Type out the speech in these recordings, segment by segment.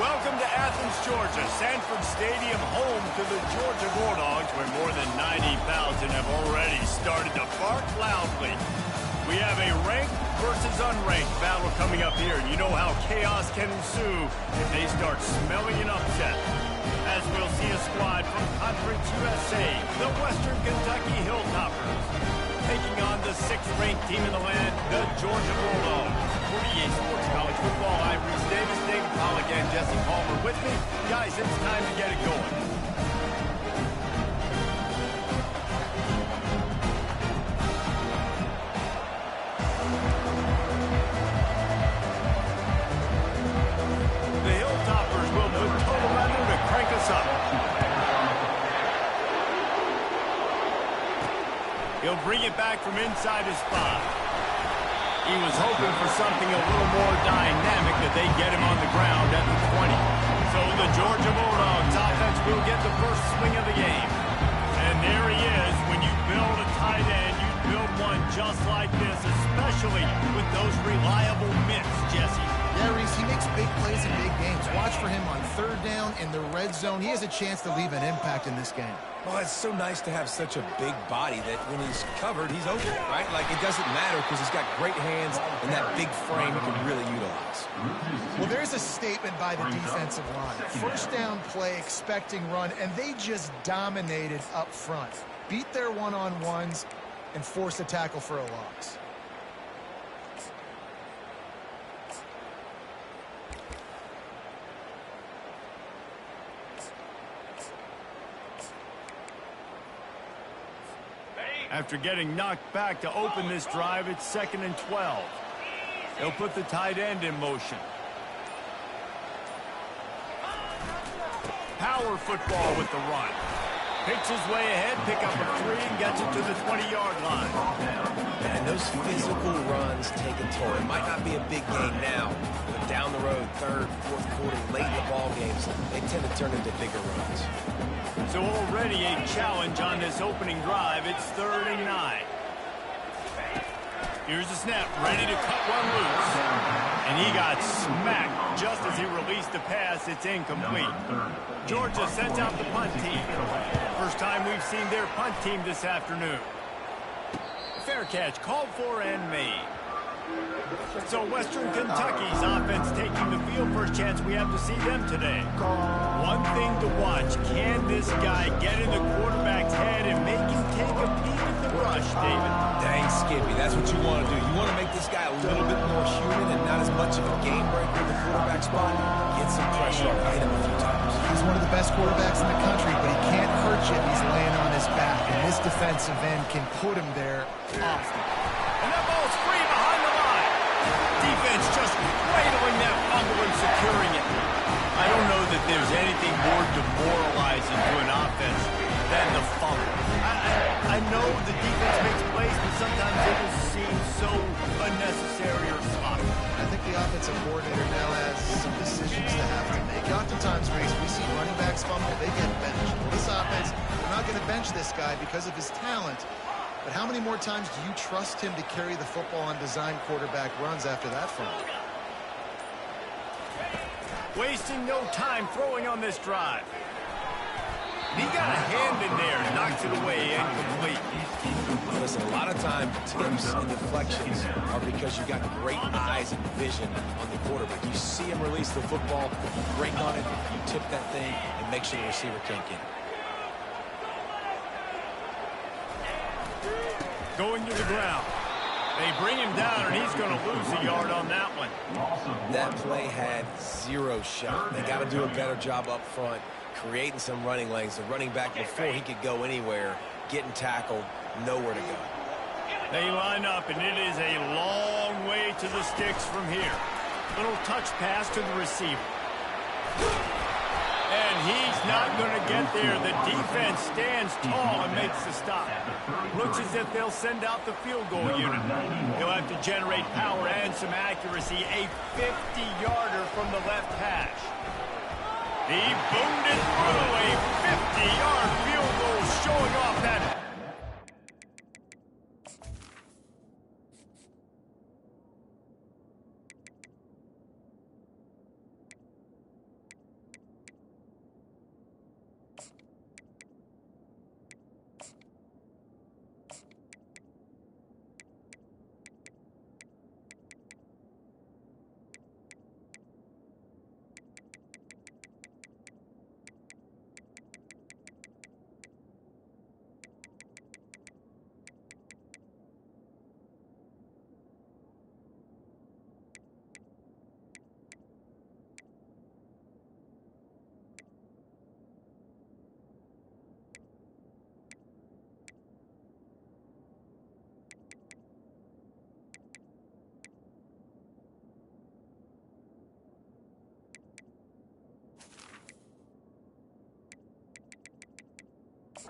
Welcome to Athens, Georgia, Sanford Stadium, home to the Georgia Bulldogs, where more than 90,000 have already started to bark loudly. We have a ranked versus unranked battle coming up here, and you know how chaos can ensue if they start smelling an upset. As we'll see a squad from Conference USA, the Western Kentucky Hilltoppers, taking on the 6th-ranked team in the land, the Georgia Bulldogs. For EA Sports College Football, I'm Reese Davis, David Pollack, and Jesse Palmer with me. Guys, it's time to get it going. He'll bring it back from inside his spot. He was hoping for something a little more dynamic, that they get him on the ground at the 20. So the Georgia Bulldogs offense will get the first swing of the game. And there he is. When you build a tight end, you build one just like this, especially with those reliable mitts, Jesse. Yeah, Reese, he makes big plays in big games. Watch for him on 3rd down in the red zone. He has a chance to leave an impact in this game. Well, it's so nice to have such a big body that when he's covered, he's open, right? Like, it doesn't matter because he's got great hands and that big frame he can really utilize. Well, there's a statement by the defensive line. 1st down play, expecting run, and they just dominated up front. Beat their one-on-ones and forced a tackle for a loss. After getting knocked back to open this drive, it's 2nd and 12. They'll put the tight end in motion. Power football with the run. Picks his way ahead, pick up a 3, and gets it to the 20-yard line. And those physical runs take a toll. It might not be a big gain now, but down the road, 3rd, 4th quarter, late in the ball games, they tend to turn into bigger runs. So already a challenge on this opening drive. It's 3rd and 9. Here's the snap, ready to cut one loose. And he got smacked just as he released the pass. It's incomplete. Georgia sends out the punt team. First time we've seen their punt team this afternoon. Fair catch called for and made. So Western Kentucky's offense taking the field. First chance we have to see them today. One thing to watch, can this guy get in the quarterback's head and make him take a peek at the rush, David? Dang, Skippy, that's what you want to do. You want to make this guy a little bit more human and not as much of a game breaker in the quarterback spot. Get some pressure on him, hit him a few times. He's one of the best quarterbacks in the country, but he can't hurt you if he's laying on his back. And this defensive end can put him there often. And that ball's free behind the line. Defense just cradling that fumble and securing it. I don't know that there's anything more demoralizing to an offense than the fumble. I know the defense makes plays, but sometimes it just seems so unnecessary or sloppy. I think the offensive coordinator now has some decisions to have to make. Oftentimes, Reese, we see running backs fumble, they get benched. This offense, we're not going to bench this guy because of his talent. But how many more times do you trust him to carry the football on design quarterback runs after that fumble? Wasting no time throwing on this drive. He got a hand in there and knocks it away incomplete. Listen, a lot of time tips and deflections are because you got great eyes and vision on the quarterback. You see him release the football, you break on it, you tip that thing, and make sure the receiver can't get it. Going to the ground. They bring him down, and he's going to lose a yard on that one. That play had 0 shot. They got to do a better job up front, creating some running lanes. The running back, before he could go anywhere, getting tackled, nowhere to go. They line up, and it is a long way to the sticks from here. Little touch pass to the receiver. And he's not going to get there. The defense stands tall and makes the stop. Looks as if they'll send out the field goal unit. He'll have to generate power and some accuracy. A 50-yarder from the left hash. He boomed it through. A 50-yard field goal showing off that.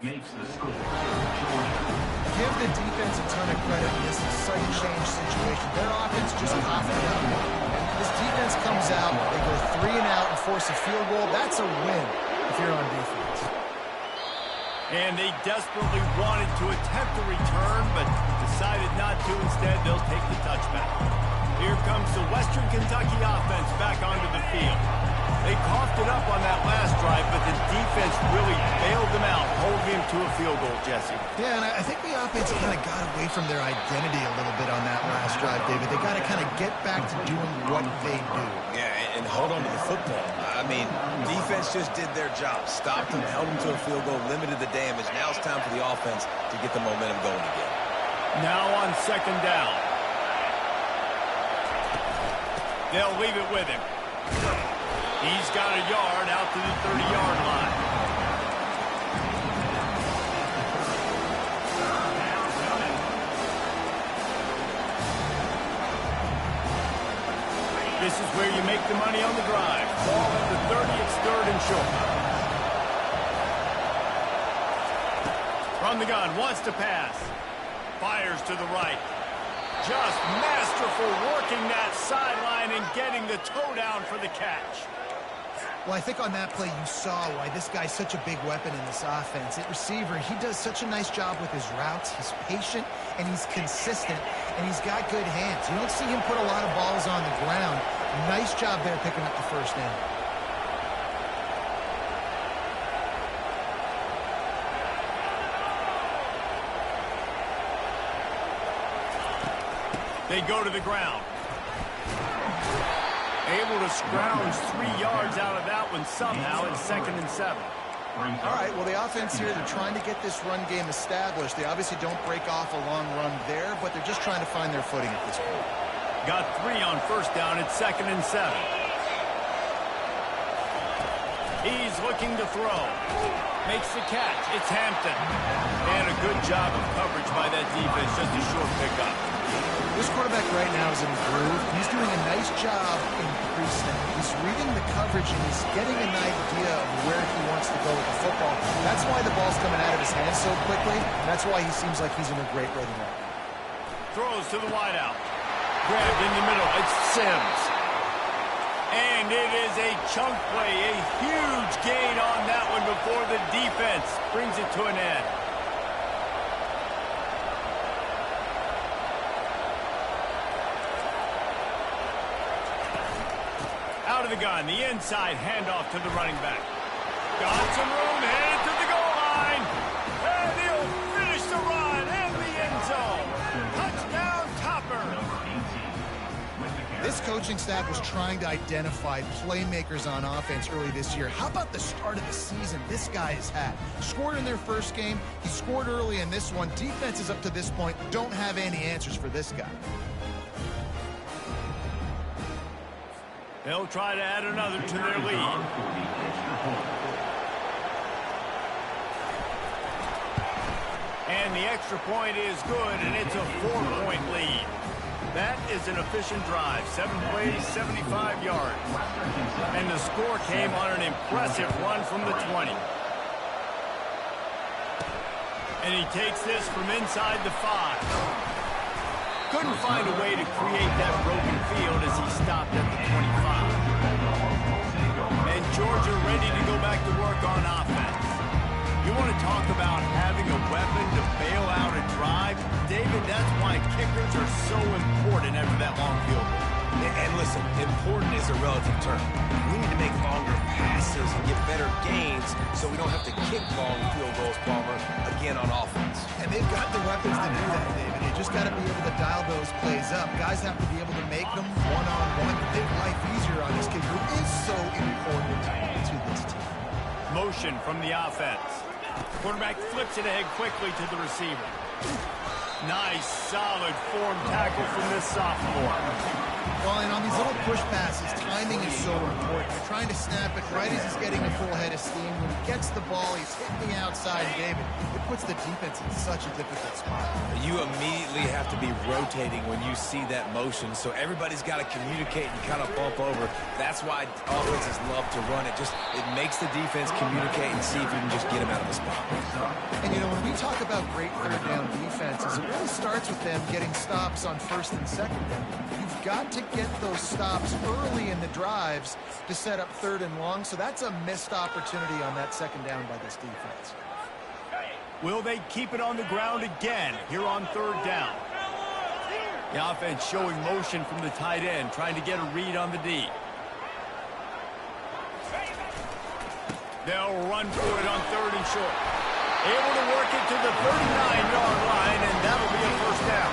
makes the score Georgia. Give the defense a ton of credit in this sudden change situation. Their offense just coughed it up. And this defense comes out, they go 3 and out and force a field goal. That's a win if you're on defense. And they desperately wanted to attempt the return, but decided not to. Instead, they'll take the touchback. Here comes the Western Kentucky offense back onto the field. They coughed it up on that last drive, but the defense really bailed them out, holding him to a field goal, Jesse. Yeah, and I think the offense kind of got away from their identity a little bit on that last drive, David. They got to kind of get back to doing what they do. Yeah, and hold on to the football. I mean, defense just did their job. Stopped them, held them to a field goal, limited the damage. Now it's time for the offense to get the momentum going again. Now on second down. They'll leave it with him. He's got a yard out to the 30-yard line. This is where you make the money on the drive. Ball at the 30, it's 3rd and short. From the gun, wants to pass. Fires to the right. Just masterful working that sideline and getting the toe down for the catch. Well, I think on that play you saw why this guy's such a big weapon in this offense. At receiver, he does such a nice job with his routes. He's patient, and he's consistent, and he's got good hands. You don't see him put a lot of balls on the ground. Nice job there picking up the first down. They go to the ground. Able to scrounge 3 yards out of that one somehow. It's 2nd and 7. All right, well, the offense here, they're trying to get this run game established. They obviously don't break off a long run there, but they're just trying to find their footing at this point. Got 3 on first down. It's 2nd and 7. He's looking to throw. Makes the catch. It's Hampton. And a good job of coverage by that defense. Just a short pickup. This quarterback right now is in a groove. He's doing a nice job in pre-snap. He's reading the coverage, and he's getting an idea of where he wants to go with the football. That's why the ball's coming out of his hands so quickly. And that's why he seems like he's in a great rhythm right now. Throws to the wideout. Grabbed in the middle. It's Sims. And it is a chunk play. A huge gain on that one before the defense brings it to an end. Out of the gun, the inside handoff to the running back. Got some room, headed to the goal line. And he'll finish the run in the end zone. Touchdown, Topper. This coaching staff was trying to identify playmakers on offense early this year. How about the start of the season this guy has had? Scored in their first game. He scored early in this one. Defenses up to this point don't have any answers for this guy. They'll try to add another to their lead. And the extra point is good, and it's a 4-point lead. That is an efficient drive. 7 plays, 75 yards. And the score came on an impressive run from the 20. And he takes this from inside the 5. Couldn't find a way to create that broken field as he stopped at the 25. And Georgia ready to go back to work on offense. You want to talk about having a weapon to bail out a drive? David, that's why kickers are so important after that long field goal. And listen, important is a relative term. We need to make longer passes and get better gains so we don't have to kick long field goals, Palmer, again on offense. And they've got the weapons to do that, David. You just got to be able to dial those plays up. Guys have to be able to make them one-on-one to make life easier on this kid who is so important to this team. Motion from the offense. Quarterback flips it ahead quickly to the receiver. Nice, solid form tackle from this sophomore. Well, and on these little push passes, timing is so important. You're trying to snap it right as he's getting a full head of steam. When he gets the ball, he's hitting the outside, David. It puts the defense in such a difficult spot. You immediately have to be rotating when you see that motion, so everybody's got to communicate and kind of bump over. That's why offenses love to run it. It makes the defense communicate and see if you can just get him out of the spot. And, you know, when we talk about great third down defenses, it really starts with them getting stops on first and second down. You've got to get those stops early in the drives to set up third and long, so that's a missed opportunity on that second down by this defense. Will they keep it on the ground again here on third down? The offense showing motion from the tight end, trying to get a read on the D. They'll run for it on third and short. Able to work it to the 39-yard line, and that'll be a first down.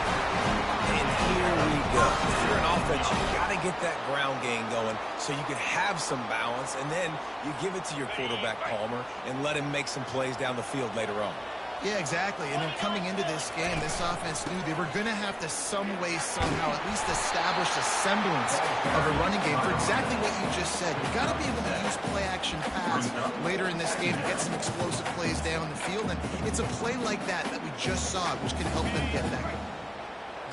And here we go. If you're an offense, you got to get that ground game going so you can have some balance, and then you give it to your quarterback, Palmer, and let him make some plays down the field later on. Yeah, exactly. And then coming into this game, this offense knew they were going to have to some way, somehow, at least establish a semblance of a running game for exactly what you just said. You got to be able to use play-action pass later in this game to get some explosive plays down the field. And it's a play like that we just saw, which can help them get that going.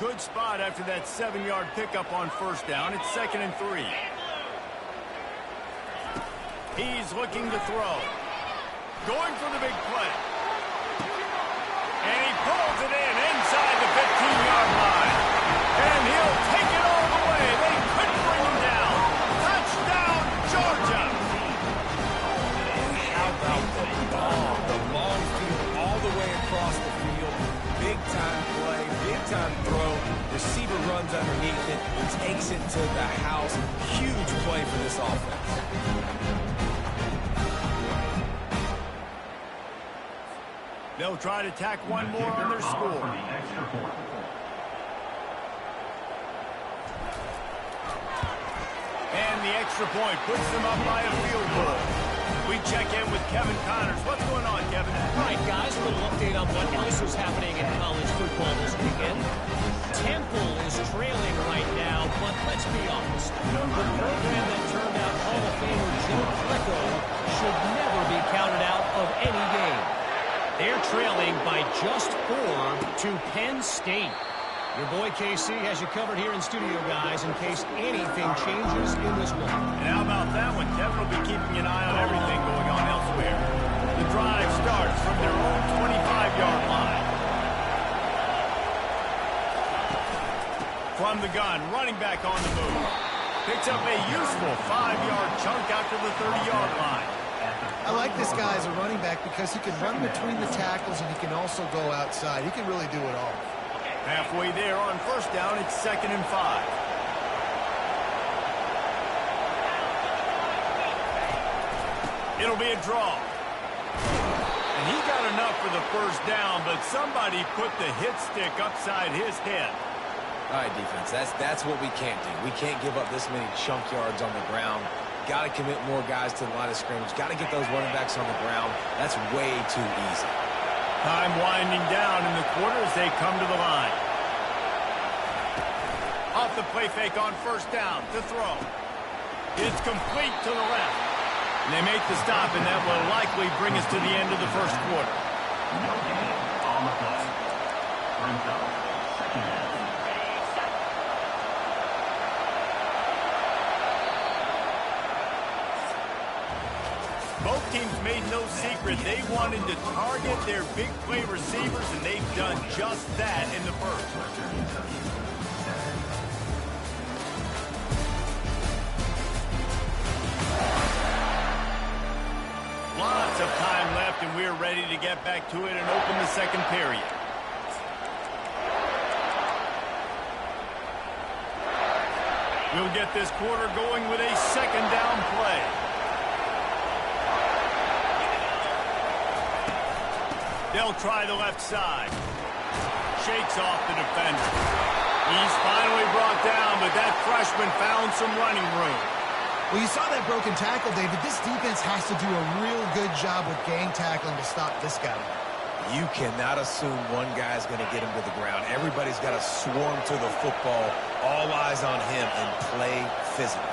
Good spot after that 7-yard pickup on first down. It's 2nd and 3. He's looking to throw. Going for the big play. And he pulls it in inside the 15-yard line. And he'll take it all the way. They couldn't bring him down. Touchdown, Georgia. And how about the long field all the way across the field. Big-time play, big-time throw. Receiver runs underneath it, takes it to the house. Huge play for this offense. They'll try to tack one more on their score. And the extra point puts them up by a field goal. We check in with Kevin Connors. What's going on, Kevin? All right, guys, a little update on what else is happening in college football this weekend. Temple is trailing right now, but let's be honest. The program that turned out Hall of Famer Joe Klecko should never be counted out of any game. They're trailing by just 4 to Penn State. Your boy KC has you covered here in studio, guys, in case anything changes in this one. And how about that one? Kevin will be keeping an eye on everything going on elsewhere. The drive starts from their own 25-yard line. From the gun, running back on the move. Picks up a useful 5-yard chunk out to the 30-yard line. I like this guy as a running back because he can run between the tackles and he can also go outside. He can really do it all. Halfway there on first down, it's 2nd and 5. It'll be a draw. And he got enough for the first down, but somebody put the hit stick upside his head. All right, defense, that's what we can't do. We can't give up this many chunk yards on the ground. Got to commit more guys to the line of scrimmage. Got to get those running backs on the ground. That's way too easy. Time winding down in the quarter as they come to the line. Off the play fake on first down to throw. It's complete to the left. And they make the stop, and that will likely bring us to the end of the first quarter. On the play. Brings up 2nd and 3. Both teams made no secret they wanted to target their big play receivers, and they've done just that in the first. Lots of time left, and we're ready to get back to it and open the second period. We'll get this quarter going with a second down play. They'll try the left side. Shakes off the defender. He's finally brought down, but that freshman found some running room. Well, you saw that broken tackle, David. This defense has to do a real good job with gang tackling to stop this guy. You cannot assume one guy's going to get him to the ground. Everybody's got to swarm to the football. All eyes on him and play physical.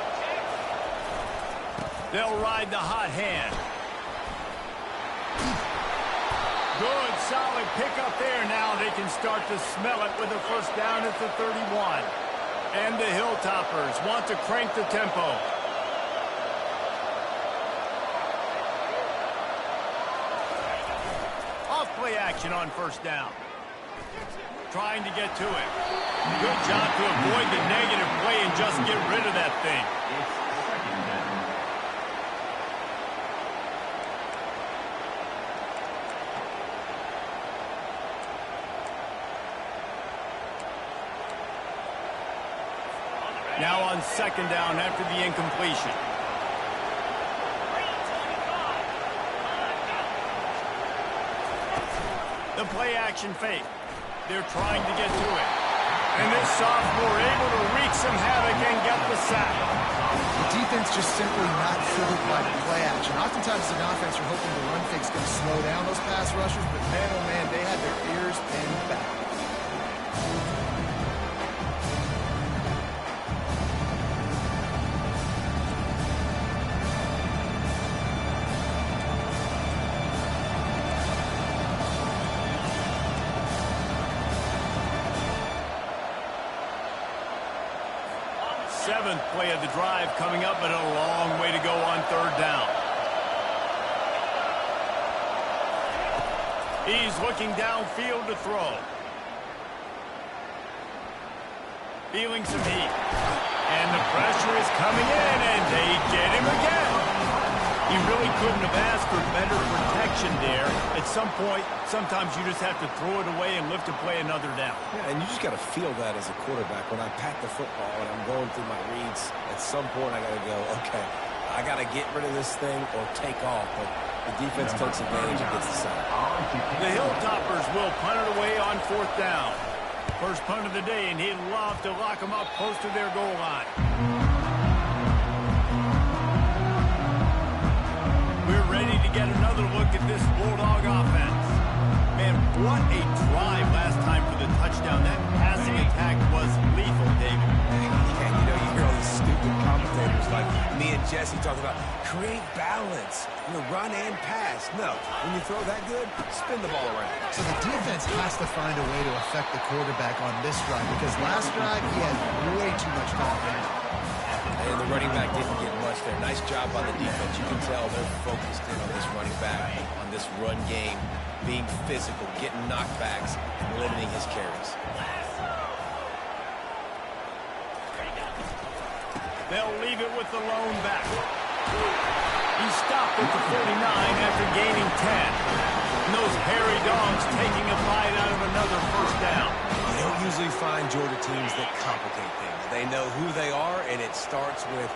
They'll ride the hot hand. Good, solid pickup there. Now they can start to smell it with a first down at the 31. And the Hilltoppers want to crank the tempo. Off play action on first down. Trying to get to it. Good job to avoid the negative play and just get rid of that thing. Now on second down after the incompletion. The play action fake. They're trying to get to it. And this sophomore able to wreak some havoc and get the sack. The defense just simply not fooled by the play action. Oftentimes as an offense, you're hoping the run fake's going to slow down those pass rushers, but man, oh man, they had their ears pinned back. Seventh play of the drive coming up, but a long way to go on third down. He's looking downfield to throw. Feeling some heat. And the pressure is coming in, and they get him again. He really couldn't have asked for better protection there. At some point, sometimes you just have to throw it away and live to play another down. Yeah, and you just got to feel that as a quarterback. When I pat the football and I'm going through my reads, at some point I got to go, okay, I got to get rid of this thing or take off. But the defense takes advantage and gets the sack. The Hilltoppers will punt it away on fourth down. First punt of the day, and he'd love to lock them up close to their goal line. We're ready to get another look at this Bulldog offense. Man, what a drive last time for the touchdown. That passing attack was lethal, David. And you know, you hear all these stupid commentators like me and Jesse talking about create balance, run and pass. No, when you throw that good, spin the ball around. So the defense has to find a way to affect the quarterback on this drive, because last drive he had way too much time. And the running back didn't get much there. Nice job by the defense. You can tell they're focused in on this running back, on this run game, being physical, getting knockbacks, and limiting his carries. They'll leave it with the lone back. He stopped at the 49 after gaining 10. And those hairy dogs taking a bite out of another first down. You don't usually find Georgia teams that complicate things. They know who they are, and it starts with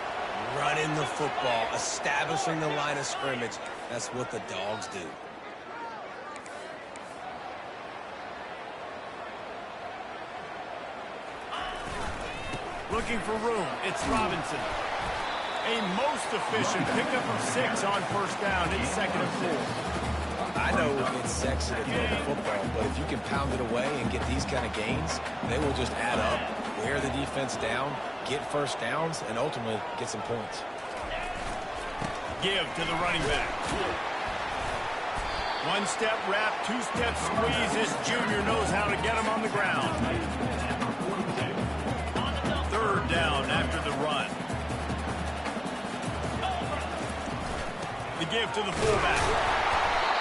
running the football, establishing the line of scrimmage. That's what the Dogs do. Looking for room. It's Robinson. A most efficient pickup of 6 on first down. It's second and 4. I know it's sexy to throw the football, but if you can pound it away and get these kind of gains, they will just add up, wear the defense down, get first downs, and ultimately get some points. Give to the running back. One-step wrap, two-step squeeze. This junior knows how to get him on the ground. Third down after the run. The give to the fullback.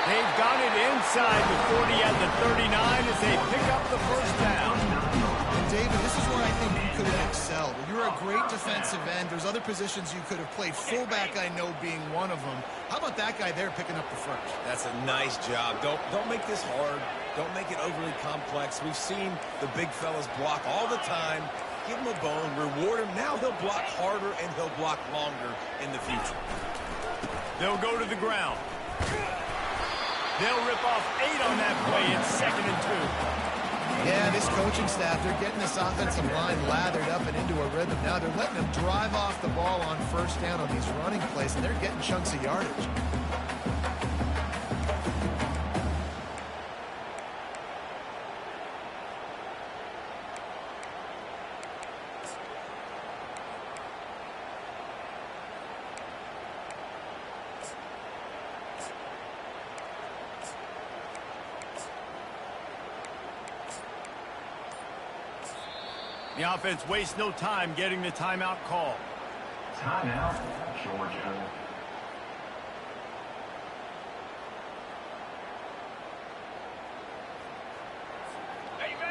They've got it inside the 40 at the 39 as they pick up the first down. And David, this is where I think you could have excelled. You're a great defensive end. There's other positions you could have played. Fullback, I know, being one of them. How about that guy there picking up the first? That's a nice job. Don't make this hard. Don't make it overly complex. We've seen the big fellas block all the time. Give him a bone, reward him. Now he'll block harder and he'll block longer in the future. They'll go to the ground. They'll rip off 8 on that play. It's second and 2. Yeah, this coaching staff, they're getting this offensive line lathered up and into a rhythm. Now they're letting them drive off the ball on first down on these running plays, and they're getting chunks of yardage. The offense wastes no time getting the timeout call. Timeout, Georgia.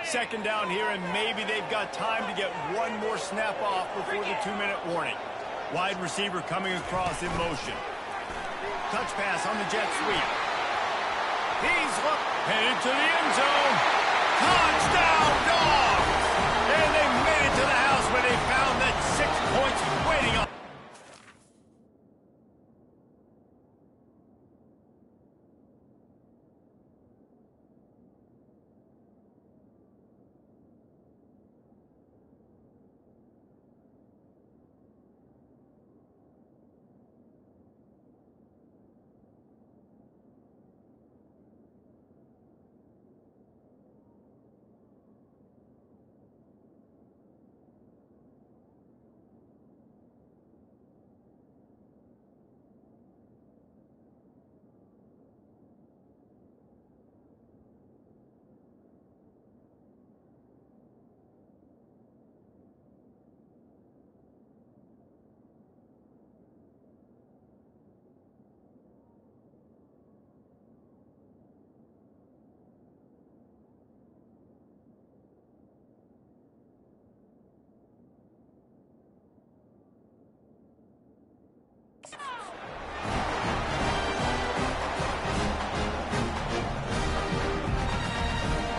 Second down here, and maybe they've got time to get one more snap off before the 2-minute warning. Wide receiver coming across in motion. Touch pass on the jet sweep. He's headed to the end zone. Touchdown, Dawgs! And they made it to the house where they found that 6 points waiting on.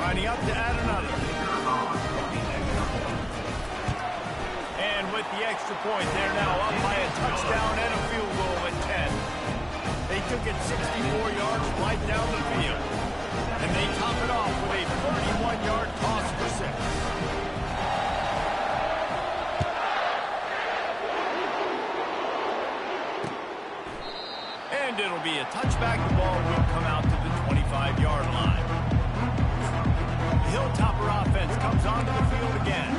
Lining up to add another. And with the extra point, they're now up by a touchdown and a field goal at 10. They took it 64 yards right down the field. And they top it off with a 31-yard toss for 6. And it'll be a touchback. The ball will come out to the 25-yard line. Hilltopper offense comes onto the field again.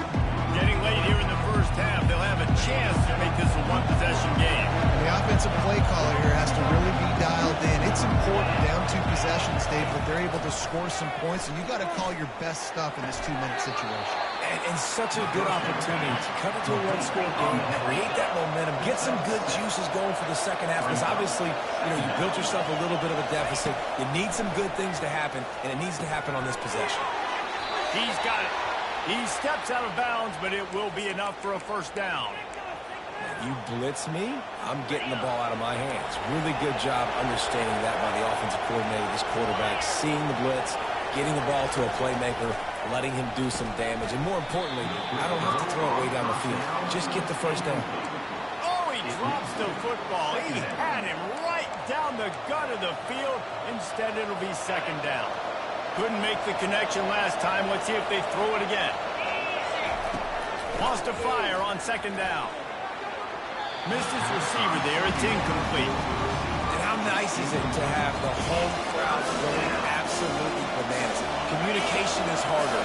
Getting late here in the first half, they'll have a chance to make this a one-possession game. The offensive play caller here has to really be dialed in. It's important down 2 possessions, Dave, but they're able to score some points, and you got to call your best stuff in this 2-minute situation. And such a good opportunity to cut into a one-score game, create that momentum, get some good juices going for the second half, because obviously, you built yourself a little bit of a deficit. You need some good things to happen, and it needs to happen on this possession. He's got it. He steps out of bounds, but it will be enough for a first down. You blitz me, I'm getting the ball out of my hands. Really good job understanding that by the offensive coordinator, this quarterback, seeing the blitz, getting the ball to a playmaker, letting him do some damage. And more importantly, I don't have to throw it way down the field. Just get the first down. Oh, he drops the football. He had him right down the gut of the field. Instead, it'll be second down. Couldn't make the connection last time. Let's see if they throw it again. Wants to fire on second down. Missed his receiver there. It's incomplete. And how nice is it to have the home crowd going absolutely bananas? Communication is harder.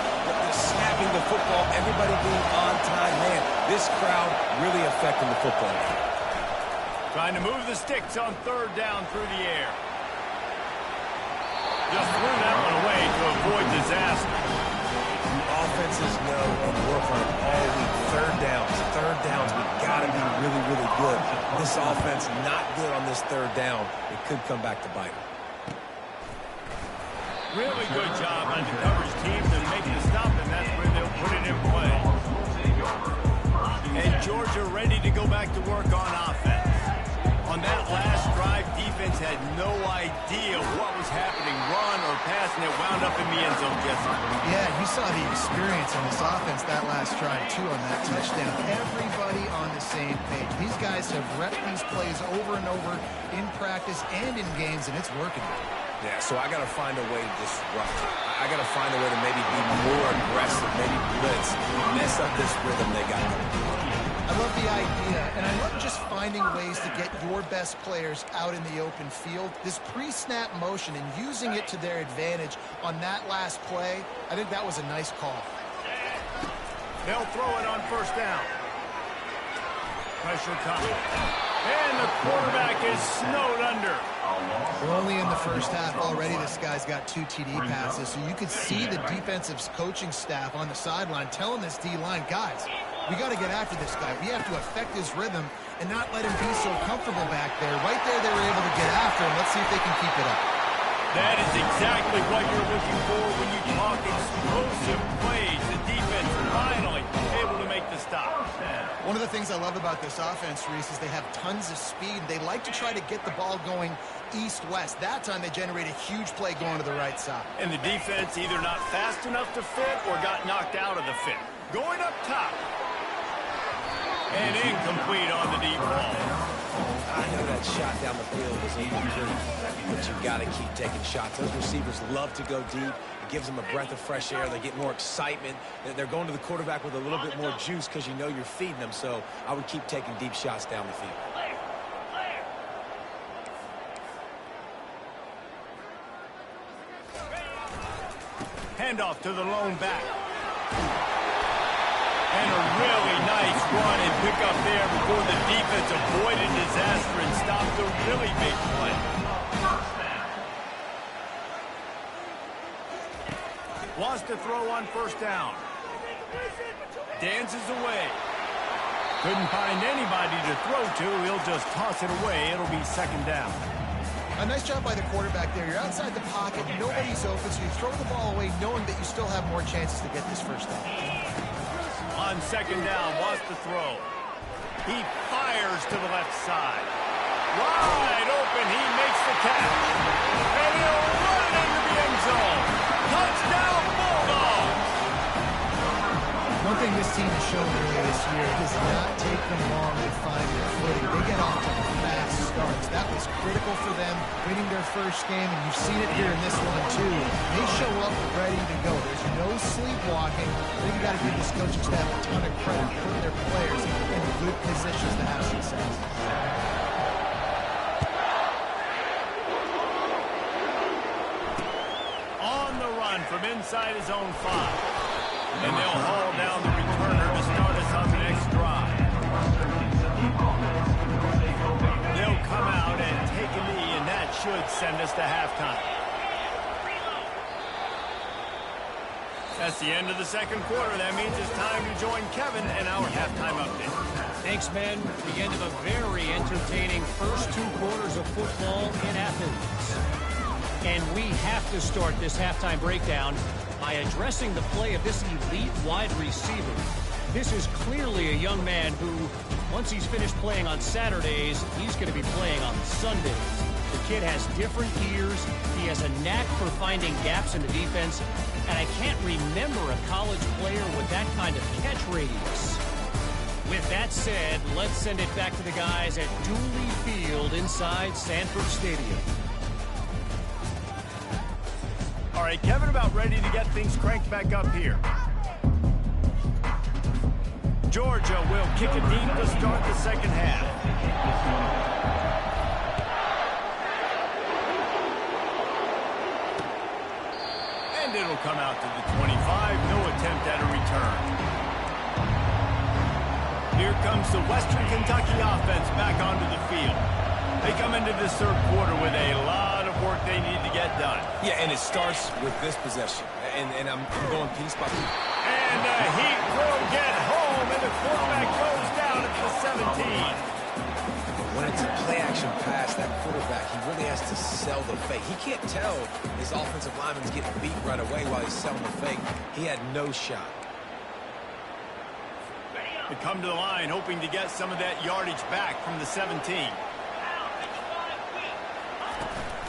Snapping the football, everybody being on time. Man, this crowd really affecting the football game. Trying to move the sticks on third down through the air. Just threw that one away to avoid disaster. Offenses know and work on it all week. Third downs, we got to be really, really good. This offense not good on this third down. It could come back to bite them. Really good job on the coverage team to make the stop, and that's where they'll put it in play. And Georgia ready to go back to work on offense. On that last drive, defense had no idea what was happening, run or pass, and it wound up in the end zone, Jesse. Yeah, you saw the experience on this offense that last drive, too, on that touchdown. Everybody on the same page. These guys have repped these plays over and over in practice and in games, and it's working. Yeah, so I got to find a way to disrupt it. I got to find a way to maybe be more aggressive, maybe blitz, mess up this rhythm they got. I love the idea, and I love just finding ways to get your best players out in the open field. This pre-snap motion and using it to their advantage on that last play, I think that was a nice call. They'll throw it on first down. Pressure coming. And the quarterback is snowed under. We're only in the first half already. This guy's got 2 TD passes, so you could see the defensive coaching staff on the sideline telling this D-line, guys, we got to get after this guy. We have to affect his rhythm and not let him be so comfortable back there. Right there, they were able to get after him. Let's see if they can keep it up. That is exactly what you're looking for when you talk explosive plays. The defense finally able to make the stop. One of the things I love about this offense, Reese, is they have tons of speed. They like to try to get the ball going east-west. That time they generate a huge play going to the right side. And the defense either not fast enough to fit or got knocked out of the fit. Going up top. And incomplete on the deep ball. I know that shot down the field was incomplete, but you got to keep taking shots. Those receivers love to go deep. It gives them a breath of fresh air. They get more excitement. They're going to the quarterback with a little bit more juice because you know you're feeding them. So I would keep taking deep shots down the field. Handoff to the lone back. And a really nice run and pick up there before the defense avoided disaster and stopped a really big play. Lost to throw on first down. Dances away. Couldn't find anybody to throw to. He'll just toss it away. It'll be second down. A nice job by the quarterback there. You're outside the pocket. Nobody's open, so you throw the ball away knowing that you still have more chances to get this first down. On second down, wants to throw. He fires to the left side. Wide open, he makes the catch. And he'll run it into the end zone. Touchdown, Bulldogs! One thing this team has shown earlier this year, it does not take them long to find their footing. They get off to fast starts. That was critical for them, winning their first game, and you've seen it here in this one, too. They show up ready to go. There's no sleepwalking. I think you got to give this coaching staff a ton of credit for putting their players in good positions to have success. On the run from inside his own 5. And they'll haul down the returner to start us on the next drive. They'll come out and take a knee, and that should send us to halftime. That's the end of the second quarter. That means it's time to join Kevin in our halftime update. Thanks, man. The end of a very entertaining first 2 quarters of football in Athens. And we have to start this halftime breakdown by addressing the play of this elite wide receiver. This is clearly a young man who, once he's finished playing on Saturdays, he's going to be playing on Sundays. The kid has different ears. He has a knack for finding gaps in the defense. And I can't remember a college player with that kind of catch radius. With that said, let's send it back to the guys at Dooley Field inside Sanford Stadium. All right, Kevin, about ready to get things cranked back up here. Georgia will kick it deep to start the second half. And it'll come out to the 25. No attempt at a return. Here comes the Western Kentucky offense back onto the field. They come into this third quarter with a lot of work they need to get done. Yeah, and it starts with this possession. And I'm going piece by piece. And a heat will get home, and the quarterback goes down at the 17. When it's a play-action pass, that quarterback, he really has to sell the fake. He can't tell his offensive lineman's getting beat right away while he's selling the fake. He had no shot. They come to the line hoping to get some of that yardage back from the 17.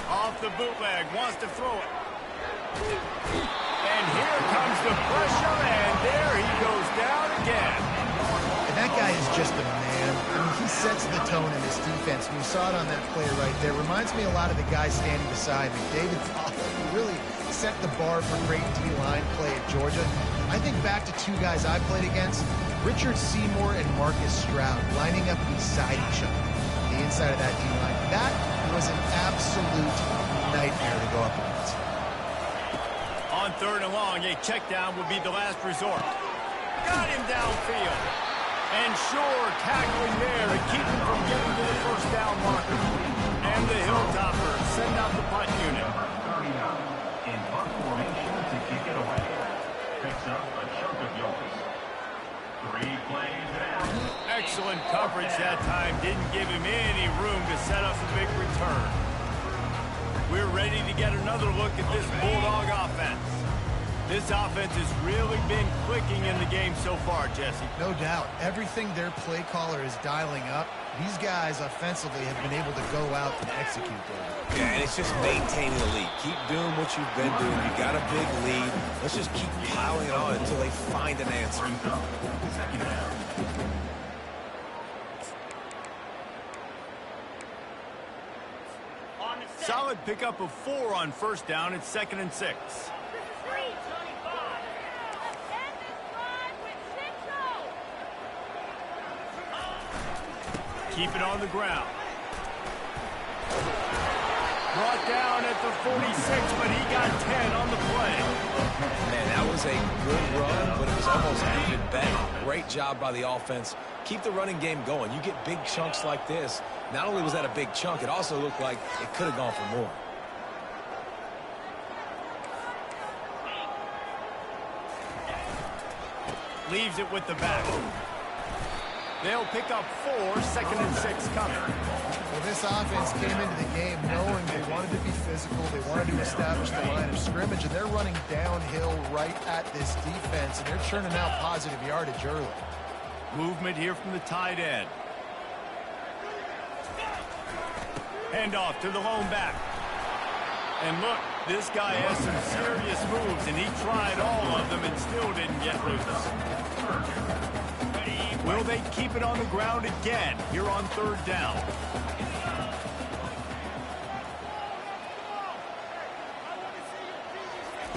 Off the bootleg, wants to throw it. And here comes the pressure, and there he goes down again. And that guy is just a man. I mean, he sets the tone in this defense. We saw it on that play right there. Reminds me a lot of the guy standing beside me, David Follett, who really set the bar for great D-line play at Georgia. I think back to 2 guys I played against, Richard Seymour and Marcus Stroud, lining up beside each other on the inside of that D-line. That was an absolute nightmare to go up against. On third and long, a check down would be the last resort. Got him downfield. And sure, tackling there to keep him from getting to the first down marker. And the Hilltoppers send out the punt unit. In punt formation to kick it away. Picks up a chunk of yards. 3 plays down. Excellent coverage that time. Didn't give him any room to set up a big return. We're ready to get another look at this Bulldog offense. This offense has really been clicking in the game so far, Jesse. No doubt. Everything their play caller is dialing up, these guys offensively have been able to go out and execute there. Yeah, and it's just maintaining the lead. Keep doing what you've been doing. You got a big lead. Let's just keep piling it on until they find an answer. Solid pickup of 4 on first down. It's 2nd and 6. Keep it on the ground. Brought down at the 46, but he got 10 on the play. Man, that was a good run, but it was almost even better. Great job by the offense. Keep the running game going. You get big chunks like this. Not only was that a big chunk, it also looked like it could have gone for more. Leaves it with the back. They'll pick up 4, 2nd and 6 coming. Well, this offense came into the game knowing they wanted to be physical, they wanted to establish the line of scrimmage, and they're running downhill right at this defense, and they're churning out positive yardage early. Movement here from the tight end. Handoff to the lone back. And look, this guy has some serious moves, and he tried all of them and still didn't get loose. Will they keep it on the ground again here on 3rd down?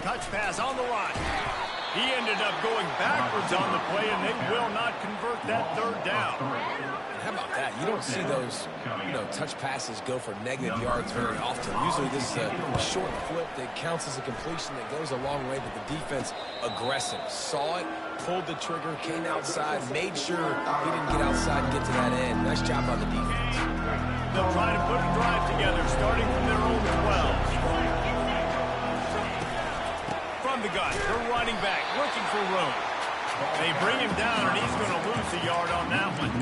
Touch pass on the line. He ended up going backwards on the play, and they will not convert that 3rd down. How about that? You don't see those, touch passes go for negative yards very often. Usually this is a short flip that counts as a completion that goes a long way, but the defense aggressive. Saw it, pulled the trigger, came outside, made sure he didn't get outside and get to that end. Nice job on the defense. They'll try to put a drive together, starting from their own 12. From the gun, they're running back, looking for room. They bring him down, and he's going to lose a yard on that one.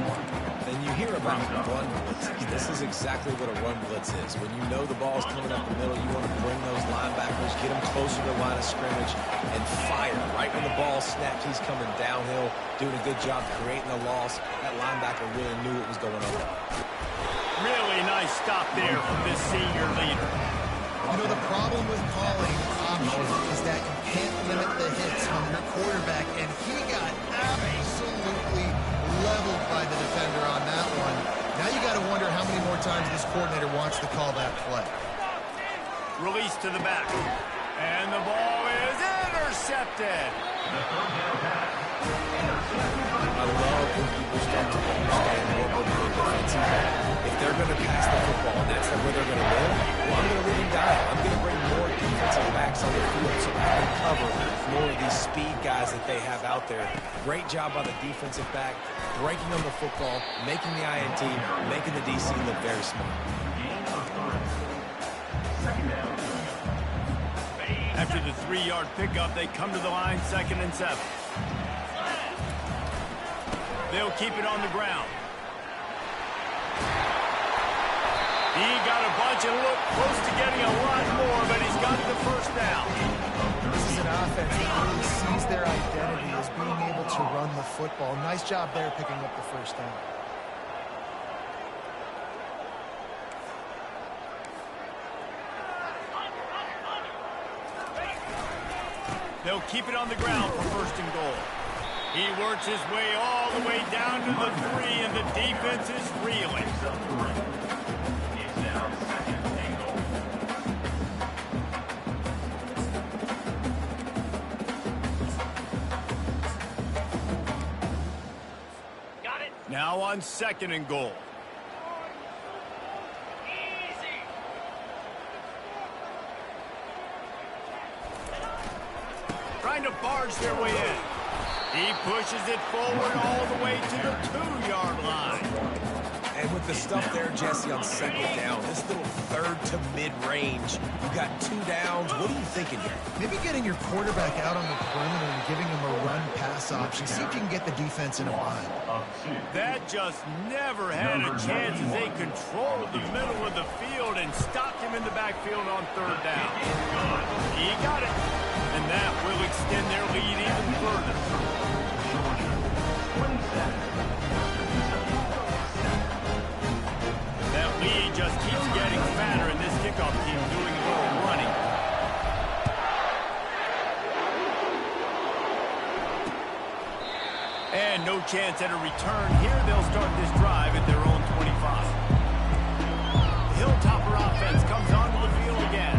And you hear about run blitzes. This is exactly what a run blitz is. When you know the ball's coming up the middle, you want to bring those linebackers, get them closer to the line of scrimmage, and fire. Right when the ball snaps, he's coming downhill, doing a good job creating a loss. That linebacker really knew what was going on. Really nice stop there from this senior leader. The problem with calling options is that you can't limit the hits on your quarterback, and he got absolutely leveled by the defender on that one. Now you got to wonder how many more times this coordinator wants to call that play. Release to the back. And the ball is intercepted. I love when people start to understand what we're doing defensively. If they're going to pass the football and that's where they're going to win, well, I'm going to leave them down. I'm going to bring more defensive backs on the field so I can cover more of these speed guys that they have out there. Great job by the defensive back, breaking on the football, making the INT, making the DC look very smart. After the 3-yard pickup, they come to the line, 2nd and 7. They'll keep it on the ground. He got a bunch and looked close to getting a lot more, but he's got the first down. This is an offense that really sees their identity as being able to run the football. Nice job there picking up the first down. They'll keep it on the ground for 1st and goal. He works his way all the way down to the 3, and the defense is reeling. It's now 2nd and goal. Got it. Now on 2nd and goal. Trying to barge their way in. He pushes it forward all the way to the 2-yard line. And with the stuff there, Jesse, on second down, this little third to mid-range, you got 2 downs. What are you thinking here? Maybe getting your quarterback out on the perimeter and giving him a run-pass option. See if you can get the defense in a bind. That just never had a chance as they controlled the middle of the field and stopped him in the backfield on 3rd down. He got it, and that will extend their lead even further. That lead just keeps getting fatter, and this kickoff team doing a little running. And no chance at a return here. They'll start this drive at their own 25. The Hilltopper offense comes onto the field again.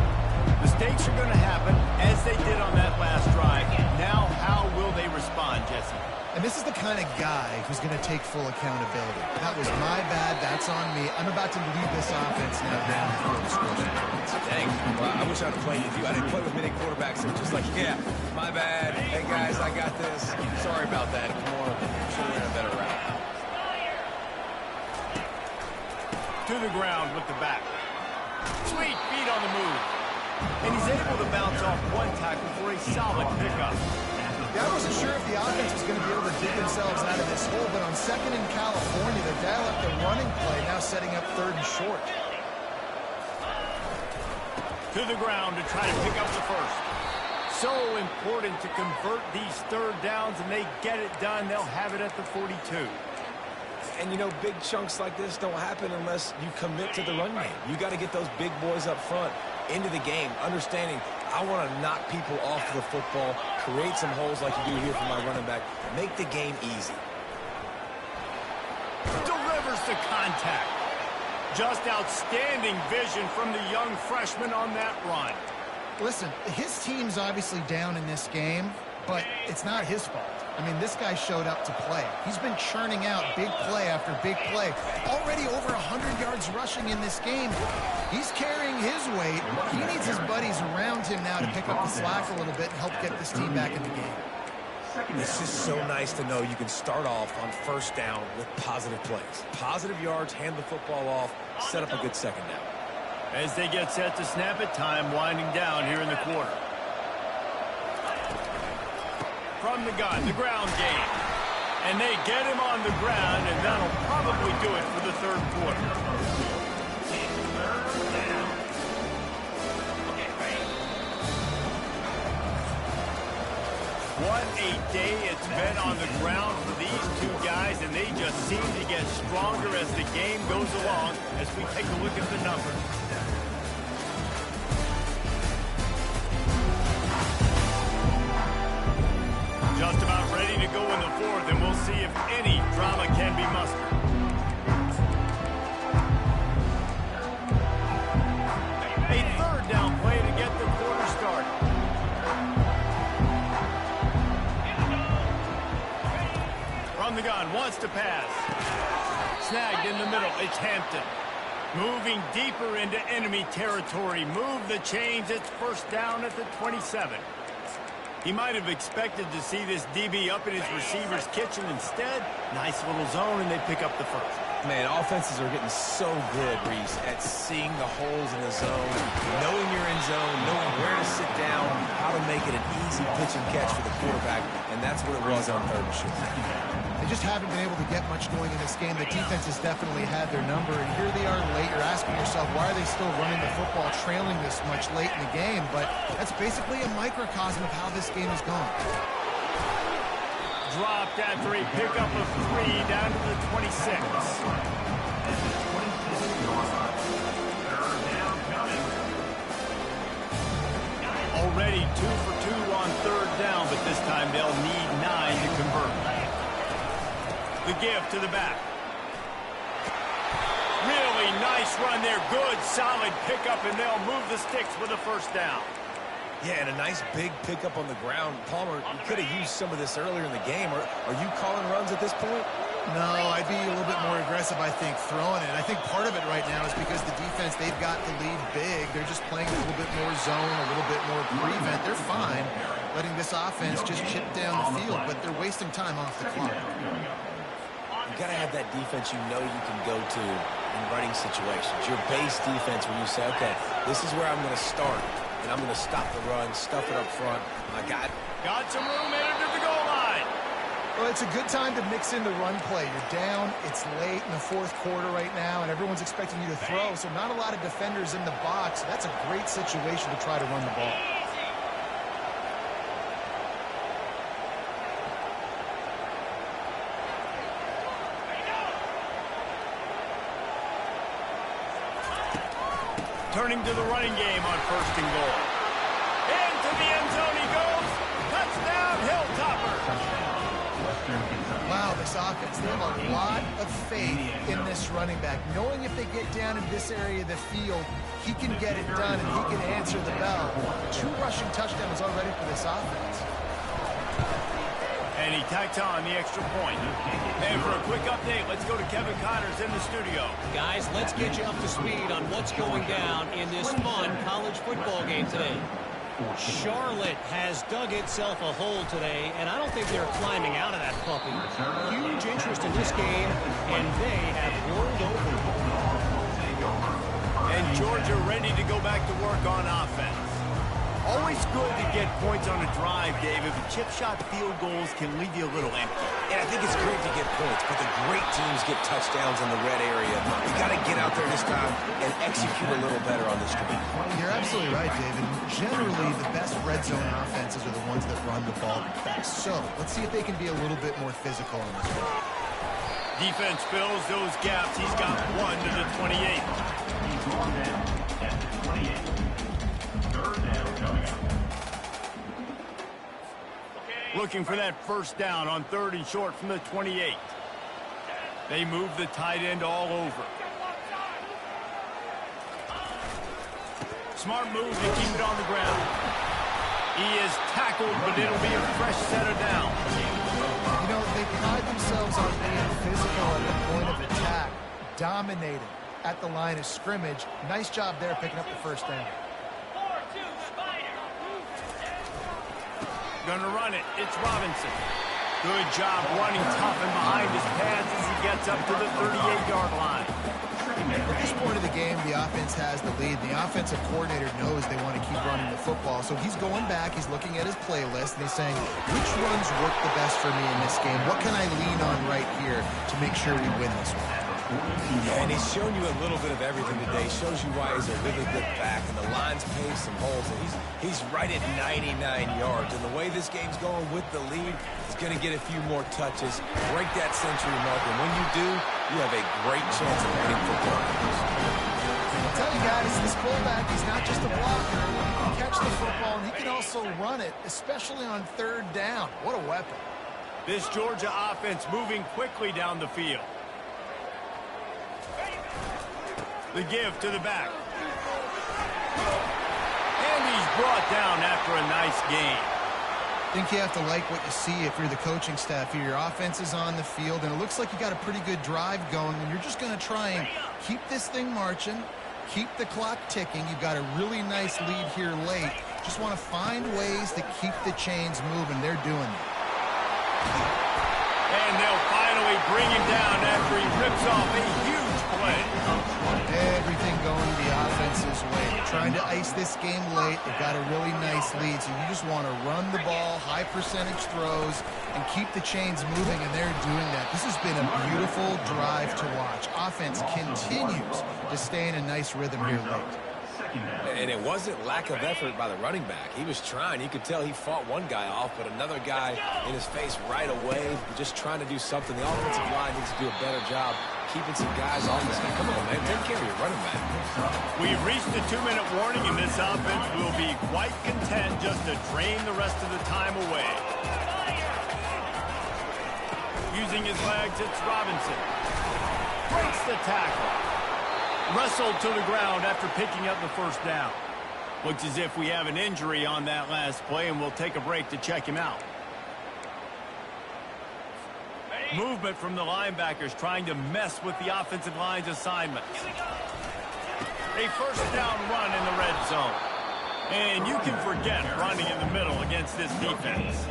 Mistakes are going to happen, as they did on that last drive. Now, how will they respond, Jesse? And this is the kind of guy who's going to take full accountability. That was my bad. That's on me. I'm about to lead this offense now down the field to score some points. Dang. Well, I wish I'd have played with you. I didn't play with many quarterbacks that were just like, yeah, my bad. Hey, guys, I got this. Sorry about that. Come on. Should have ran a better route. To the ground with the back. Sweet feet on the move. And he's able to bounce off one tackle for a solid pickup. Yeah, I wasn't sure if the offense was going to be able to dig themselves out of this hole, but on 2nd in California, they dial up the running play, now setting up 3rd and short. To the ground to try to pick up the first. So important to convert these 3rd downs, and they get it done. They'll have it at the 42. And, you know, big chunks like this don't happen unless you commit to the run game. You got to get those big boys up front into the game, understanding I want to knock people off the football, create some holes like you do here for my running back, make the game easy. Delivers the contact. Just outstanding vision from the young freshman on that run. Listen, his team's obviously down in this game, but it's not his fault. I mean, this guy showed up to play. He's been churning out big play after big play. Already over 100 yards rushing in this game. He's carrying his weight. He needs his buddies around him now to pick up the slack a little bit and help get this team back in the game. It's just so nice to know you can start off on 1st down with positive plays. Positive yards, hand the football off, set up a good 2nd down. As they get set to snap it, time winding down here in the quarter. From the gun, the ground game. And they get him on the ground, and that'll probably do it for the 3rd quarter. What a day it's been on the ground for these 2 guys, and they just seem to get stronger as the game goes along as we take a look at the numbers. Just about ready to go in the 4th, and we'll see if any drama can be mustered. A 3rd down play to get the quarter started. From the gun, wants to pass. Snagged in the middle, it's Hampton. Moving deeper into enemy territory. Move the chains, it's 1st down at the 27. He might have expected to see this DB up in his receiver's kitchen. Instead, nice little zone, and they pick up the first. Man, offenses are getting so good, Reese, at seeing the holes in the zone, knowing you're in zone, knowing where to sit down, how to make it an easy pitch and catch for the quarterback, and that's what it was on 3rd and short. They just haven't been able to get much going in this game. The defense has definitely had their number, and here they are late. You're asking yourself, why are they still running the football, trailing this much late in the game? But that's basically a microcosm of how this game is going. Dropped after a pickup of 3 down to the 26. Already 2 for 2 on 3rd down, but this time they'll need 9 to convert. The give to the back. Really nice run there. Good, solid pickup, and they'll move the sticks with a 1st down. Yeah, and a nice big pickup on the ground. Palmer, you could have used some of this earlier in the game. Are you calling runs at this point? No, I'd be a little bit more aggressive, I think, throwing it. I think part of it right now is because the defense, they've got the lead big. They're just playing a little bit more zone, a little bit more prevent. They're fine letting this offense just chip down the field, but they're wasting time off the clock. You got to have that defense you know you can go to in running situations. Your base defense where you say, okay, this is where I'm going to start, and I'm going to stop the run, stuff it up front. Got some room into the goal line. Well, it's a good time to mix in the run play. You're down, it's late in the fourth quarter right now, and everyone's expecting you to throw, so not a lot of defenders in the box. That's a great situation to try to run the ball. Turning to the running game on 1st and goal. Into the end zone he goes. Touchdown, Hilltopper. Wow, this offense, they have a lot of faith in this running back. Knowing if they get down in this area of the field, he can get it done and he can answer the bell. 2 rushing touchdowns already for this offense. And he tacked on the extra point. And for a quick update, let's go to Kevin Connors in the studio. Guys, let's get you up to speed on what's going down in this fun college football game today. Charlotte has dug itself a hole today, and I don't think they're climbing out of that puppy. Huge interest in this game, and they have rolled over. And Georgia ready to go back to work on offense. Always good to get points on a drive, David, but chip shot field goals can leave you a little empty. And I think it's great to get points, but the great teams get touchdowns in the red area. You got to get out there this time and execute a little better on this drive. You're absolutely right, David. Generally, the best red zone offenses are the ones that run the ball best. So let's see if they can be a little bit more physical in this one. Defense fills those gaps. He's got 1 to the 28. He's brought in at the 28. 3rd down coming up. Looking for that 1st down on 3rd and short from the 28. They move the tight end all over. Smart move to keep it on the ground. He is tackled, but it'll be a fresh set of down. You know, they pride themselves on being physical at the point of attack, dominated at the line of scrimmage. Nice job there picking up the 1st down. Gonna run it. It's Robinson. Good job running tough and behind his pads as he gets up to the 38-yard line. At this point of the game, the offense has the lead. The offensive coordinator knows they want to keep running the football. So he's going back, he's looking at his playlist, and he's saying, which runs work the best for me in this game? What can I lean on right here to make sure we win this one? And he's shown you a little bit of everything today. Shows you why he's a really good back, and the line's paved some holes, and he's right at 99 yards. And the way this game's going with the lead, he's going to get a few more touches, break that century mark, and when you do, you have a great chance of winning football games. I'll tell you guys, this fullback, he's not just a blocker. He can catch the football, and he can also run it, especially on 3rd down. What a weapon. This Georgia offense moving quickly down the field. The give to the back. And he's brought down after a nice gain. I think you have to like what you see if you're the coaching staff here. Your offense is on the field, and it looks like you got a pretty good drive going, and you're just going to try and keep this thing marching, keep the clock ticking. You've got a really nice lead here late. Just want to find ways to keep the chains moving. They're doing it. And they'll finally bring him down after he rips off a huge play. Everything going the offense's way. They're trying to ice this game late. They've got a really nice lead, so you just want to run the ball, high percentage throws, and keep the chains moving, and they're doing that. This has been a beautiful drive to watch. Offense continues to stay in a nice rhythm here late. And it wasn't lack of effort by the running back. He was trying. You could tell he fought one guy off, but another guy in his face right away, just trying to do something. The offensive line needs to do a better job keeping some guys off this guy. Come on, man. Take care of your running back. We've reached the 2-minute warning, and this offense will be quite content just to drain the rest of the time away. Using his legs, it's Robinson. Breaks the tackle. Wrestled to the ground after picking up the 1st down. Looks as if we have an injury on that last play, and we'll take a break to check him out. Movement from the linebackers trying to mess with the offensive line's assignments. A first down run in the red zone. And you can forget running in the middle against this defense.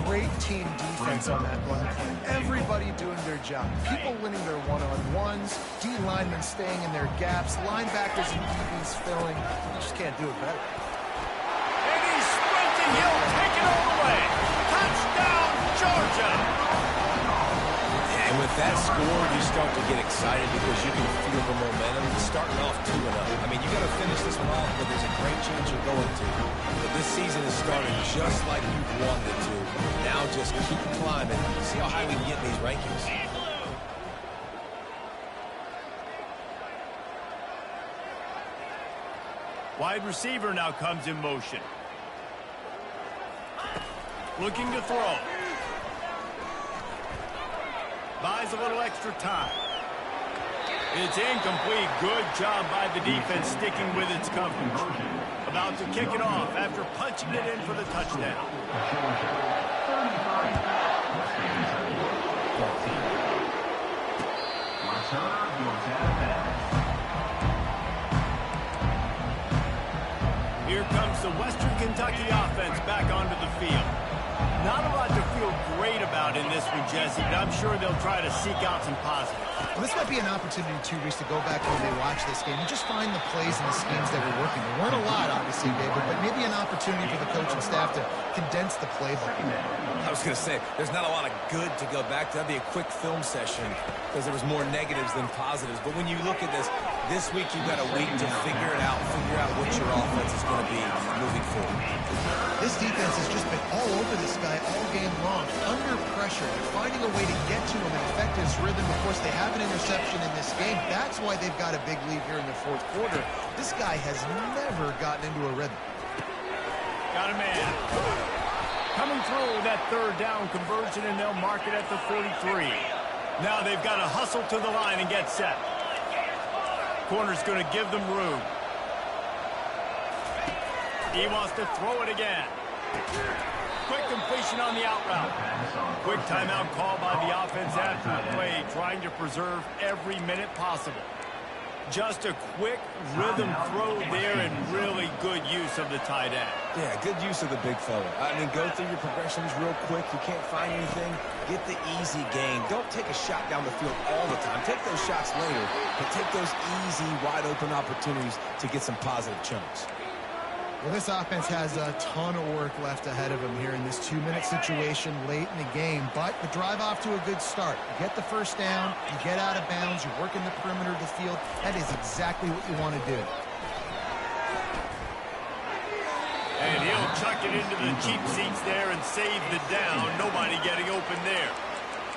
Great team defense on that run. Everybody doing their job. People winning their one-on-ones, D linemen staying in their gaps, linebackers and DBs filling. You just can't do it better. And he's sprinting. He'll take it all the way. Touchdown, Georgia! And with that score, you start to get excited because you can feel the momentum. It's starting off 2-0. I mean, you got to finish this one off, but there's a great chance you're going to. But this season is starting just like you've wanted it to. Now just keep climbing. See how high we can get in these rankings. Wide receiver now comes in motion. Looking to throw. Buys a little extra time. It's incomplete. Good job by the defense sticking with its coverage. About to kick it off after punching it in for the touchdown. Here comes the Western Kentucky offense back onto the field. Not a lot to feel great about in this one, Jesse, but I'm sure they'll try to seek out some positives. Well, this might be an opportunity, too, Reese, to go back when they watch this game and just find the plays and the schemes that were working. There weren't a lot, obviously, David, but maybe an opportunity for the coaching staff to condense the playbook. I was going to say, there's not a lot of good to go back to. That'd be a quick film session because there was more negatives than positives. But when you look at this week you've got a week to figure out what your offense is going to be moving forward. This defense has just been all over this guy all game long, under pressure. They're finding a way to get to him and affect his rhythm. Of course, they have an interception in this game. That's why they've got a big lead here in the fourth quarter. This guy has never gotten into a rhythm. Got a man. Coming through that third down conversion, and they'll mark it at the 43. Now they've got to hustle to the line and get set. Corner's going to give them room. He wants to throw it again. Quick completion on the out route. Quick timeout call by the offense after the play, trying to preserve every minute possible. Just a quick rhythm throw there and really good use of the tight end. Yeah, good use of the big fella. I mean, go through your progressions real quick. You can't find anything. Get the easy gain. Don't take a shot down the field all the time. Take those shots later, but take those easy, wide-open opportunities to get some positive chunks. Well, this offense has a ton of work left ahead of them here in this 2-minute situation late in the game, but the drive off to a good start. You get the first down, you get out of bounds, you work in the perimeter of the field. That is exactly what you want to do. And he'll chuck it into the cheap seats there and save the down. Nobody getting open there.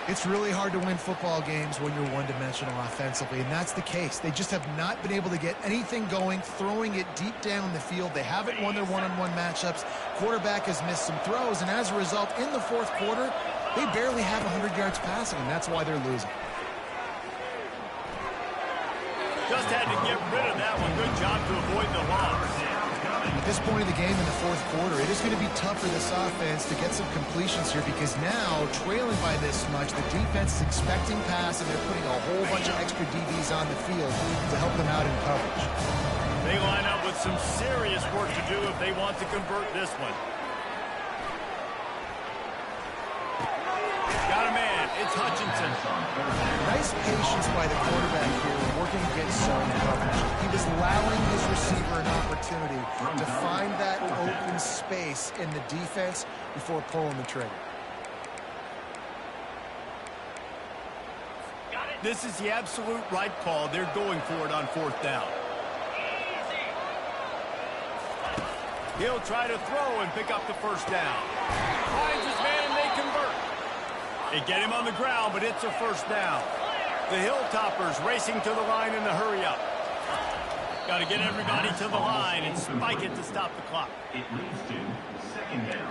It's really hard to win football games when you're one-dimensional offensively, and that's the case. They just have not been able to get anything going, throwing it deep down the field. They haven't won their one-on-one matchups. Quarterback has missed some throws, and as a result, in the fourth quarter, they barely have 100 yards passing, and that's why they're losing. Just had to get rid of that one. Good job to avoid the loss. At this point of the game in the fourth quarter, it is going to be tough for this offense to get some completions here because now, trailing by this much, the defense is expecting pass, and they're putting a whole bunch of extra DBs on the field to help them out in coverage. They line up with some serious work to do if they want to convert this one. Got a man. It's Hutchinson. Nice patience by the quarterback here, working against zone coverage. He was allowing his receiver an opportunity to find that open space in the defense before pulling the trigger. This is the absolute right call. They're going for it on fourth down. He'll try to throw and pick up the first down. Finds his man and they convert. They get him on the ground, but it's a first down. The Hilltoppers racing to the line in the hurry up. Got to get everybody to the line and spike it to stop the clock. It leads to second down.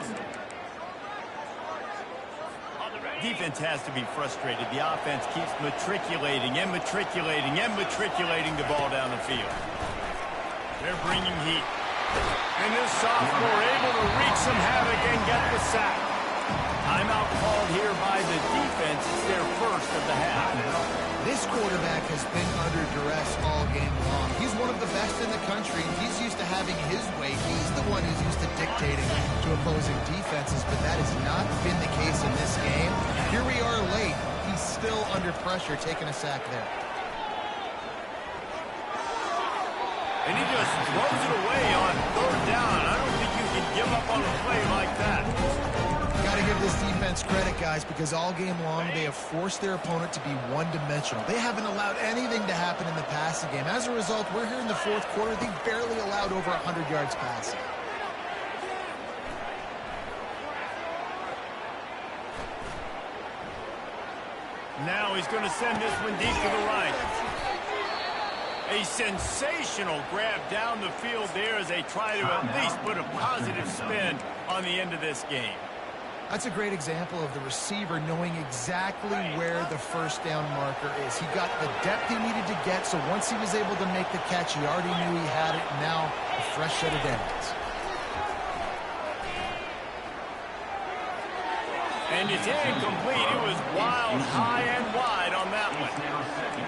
Defense has to be frustrated. The offense keeps matriculating and matriculating and matriculating the ball down the field. They're bringing heat. And this sophomore able to wreak some havoc and get the sack. Timeout called here by the defense. It's their first of the half. This quarterback has been under duress all game long. He's one of the best in the country, and he's used to having his way. He's the one who's used to dictating to opposing defenses, but that has not been the case in this game. Here we are late. He's still under pressure, taking a sack there. And he just throws it away on third down. I don't think you can give up on a play like that. Got to give this defense credit, guys, because all game long they have forced their opponent to be one-dimensional. They haven't allowed anything to happen in the passing game. As a result, we're here in the fourth quarter. They barely allowed over 100 yards passing. Now he's going to send this one deep to the right. A sensational grab down the field there as they try to at least put a positive spin on the end of this game. That's a great example of the receiver knowing exactly where the first down marker is. He got the depth he needed to get, so once he was able to make the catch, he already knew he had it, and now a fresh set of downs. And it's incomplete. It was wild, high, and wide on that one.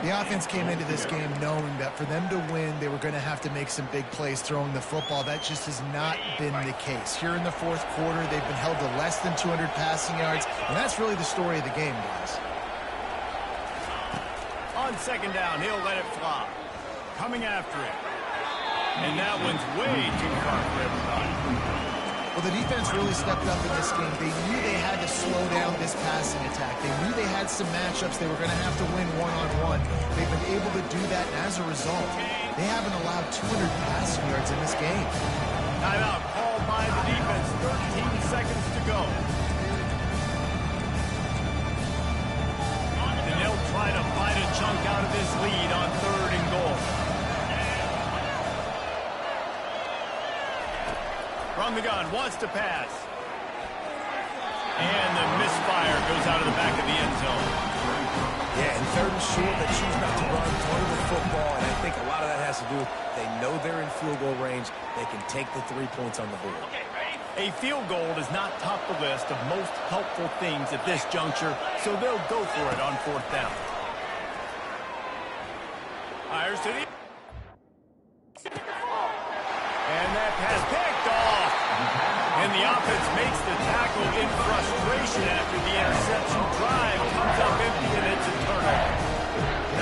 The offense came into this game knowing that for them to win, they were going to have to make some big plays throwing the football. That just has not been the case. Here in the fourth quarter, they've been held to less than 200 passing yards, and that's really the story of the game, guys. On second down, he'll let it fly. Coming after it. And that one's way too far for everybody. Well, the defense really stepped up in this game. They knew they had to slow down this passing attack. They knew they had some matchups they were going to have to win one-on-one. They've been able to do that, and as a result, they haven't allowed 200 passing yards in this game. Timeout called by the defense. 13 seconds to go. And they'll try to bite a chunk out of this lead on third and goal. From the gun, wants to pass. And the misfire goes out of the back of the end zone. Yeah, and third and short, they choose not to run, throw the football, and I think a lot of that has to do with they know they're in field goal range. They can take the 3 points on the board. A field goal does not top the list of most helpful things at this juncture, so they'll go for it on fourth down. Fires to the... And that pass picked off. And the offense makes the tackle in frustration after the interception. Drive comes up empty, and it's a turnover.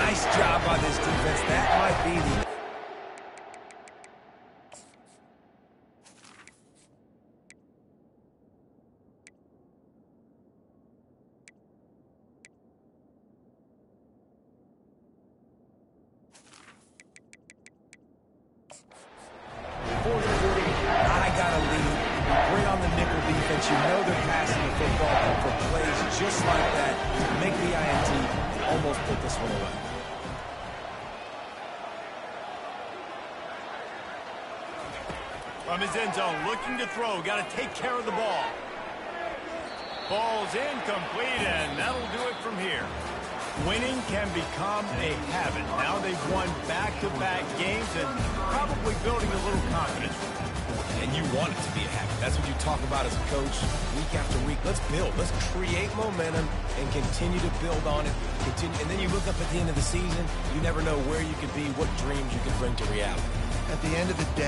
Nice job by this defense. That might be the... I got a lead. Bring on the nickel defense. You know they're passing the football for plays just like that. Make the INT and almost put this one away. From his end zone, looking to throw. Got to take care of the ball. Ball's incomplete, and that'll do it from here. Winning can become a habit. Now they've won back-to-back games and probably building a little confidence. And you want it to be a habit. That's what you talk about as a coach week after week. Let's build. Let's create momentum and continue to build on it. And then you look up at the end of the season, you never know where you could be, what dreams you could bring to reality. At the end of the day,